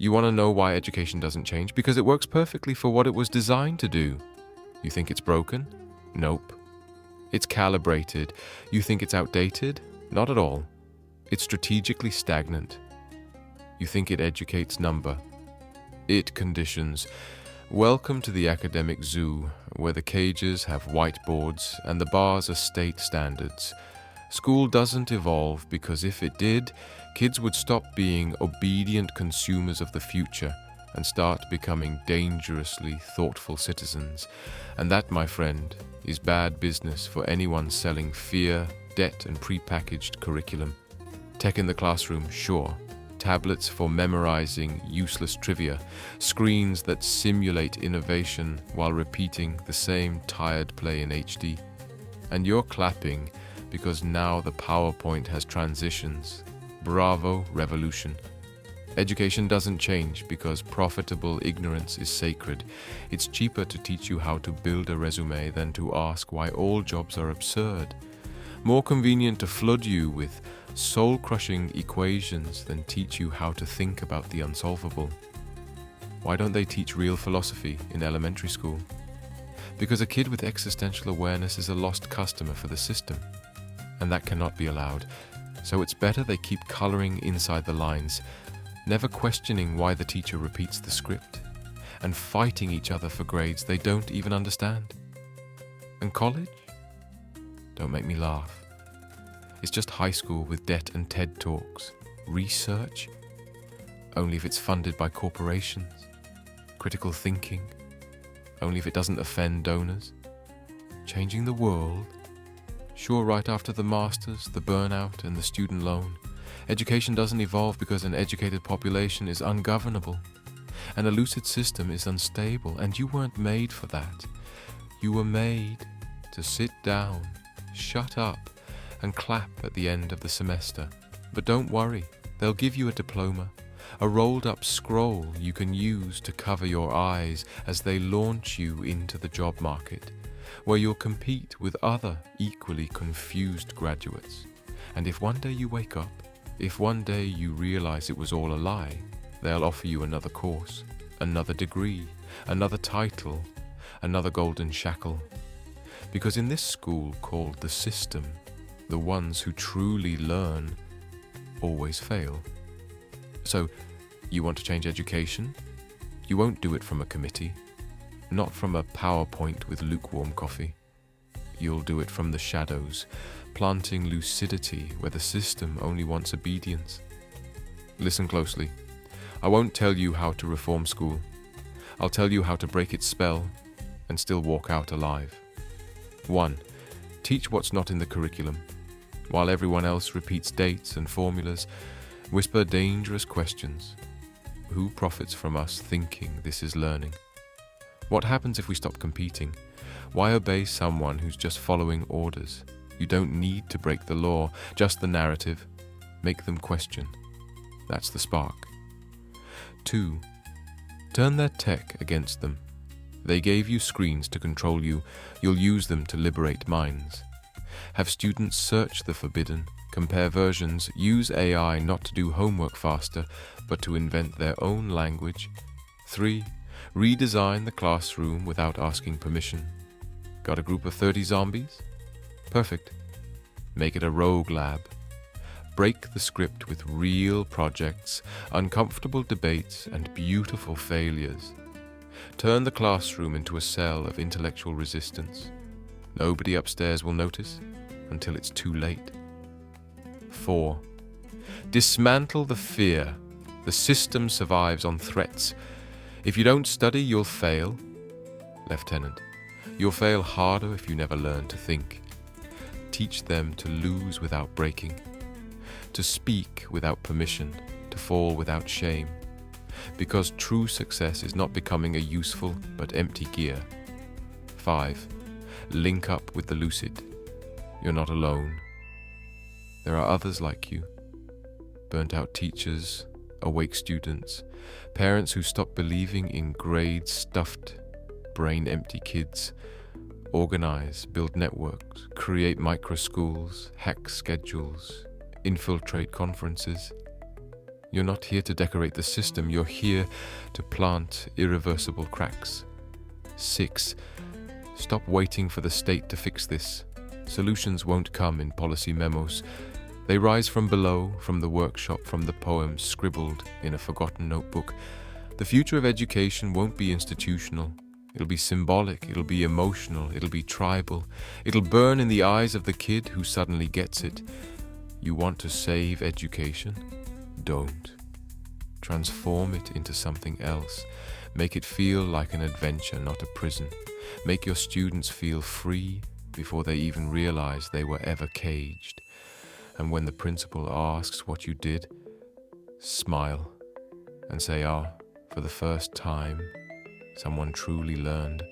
You want to know why education doesn't change? Because it works perfectly for what it was designed to do. You think it's broken? Nope. It's calibrated. You think it's outdated? Not at all. It's strategically stagnant. You think it educates number. It conditions. Welcome to the academic zoo, where the cages have whiteboards and the bars are state standards. School doesn't evolve because if it did, kids would stop being obedient consumers of the future and start becoming dangerously thoughtful citizens. And that, my friend, is bad business for anyone selling fear, debt, and prepackaged curriculum. Tech in the classroom, sure. Tablets for memorizing useless trivia, screens that simulate innovation while repeating the same tired play in HD. And you're clapping because now the PowerPoint has transitions. Bravo, revolution. Education doesn't change because profitable ignorance is sacred. It's cheaper to teach you how to build a resume than to ask why all jobs are absurd. More convenient to flood you with soul-crushing equations than teach you how to think about the unsolvable. Why don't they teach real philosophy in elementary school? Because a kid with existential awareness is a lost customer for the system, and that cannot be allowed. So it's better they keep coloring inside the lines, never questioning why the teacher repeats the script, and fighting each other for grades they don't even understand. And college? Don't make me laugh. It's just high school with debt and TED Talks. Research? Only if it's funded by corporations. Critical thinking? Only if it doesn't offend donors. Changing the world? Sure, right after the masters, the burnout, and the student loan. Education doesn't evolve because an educated population is ungovernable. An lucid system is unstable, and you weren't made for that. You were made to sit down, shut up, and clap at the end of the semester. But don't worry, they'll give you a diploma, a rolled-up scroll you can use to cover your eyes as they launch you into the job market, where you'll compete with other equally confused graduates. And if one day you wake up, if one day you realize it was all a lie, they'll offer you another course, another degree, another title, another golden shackle. Because in this school called the system, the ones who truly learn always fail. So, you want to change education? You won't do it from a committee, not from a PowerPoint with lukewarm coffee. You'll do it from the shadows, planting lucidity where the system only wants obedience. Listen closely. I won't tell you how to reform school. I'll tell you how to break its spell and still walk out alive. 1. Teach what's not in the curriculum. While everyone else repeats dates and formulas, whisper dangerous questions. Who profits from us thinking this is learning? What happens if we stop competing? Why obey someone who's just following orders? You don't need to break the law, just the narrative. Make them question. That's the spark. 2. Turn their tech against them. They gave you screens to control you. You'll use them to liberate minds. Have students search the forbidden, compare versions, use AI not to do homework faster, but to invent their own language. 3. Redesign the classroom without asking permission. Got a group of 30 zombies? Perfect. Make it a rogue lab. Break the script with real projects, uncomfortable debates, and beautiful failures. Turn the classroom into a cell of intellectual resistance. Nobody upstairs will notice until it's too late. 4. Dismantle the fear. The system survives on threats. If you don't study, you'll fail. Lieutenant, you'll fail harder if you never learn to think. Teach them to lose without breaking, to speak without permission, to fall without shame. Because true success is not becoming a useful but empty gear. 5. Link up with the lucid. You're not alone. There are others like you. Burnt out teachers, awake students, parents who stop believing in grade-stuffed, brain-empty kids. Organize, build networks, create micro-schools, hack schedules, infiltrate conferences. You're not here to decorate the system, you're here to plant irreversible cracks. 6. Stop waiting for the state to fix this. Solutions won't come in policy memos. They rise from below, from the workshop, from the poems scribbled in a forgotten notebook. The future of education won't be institutional. It'll be symbolic, it'll be emotional, it'll be tribal. It'll burn in the eyes of the kid who suddenly gets it. You want to save education? Don't. Transform it into something else. Make it feel like an adventure, not a prison. Make your students feel free before they even realize they were ever caged. And when the principal asks what you did, smile and say, for the first time, someone truly learned.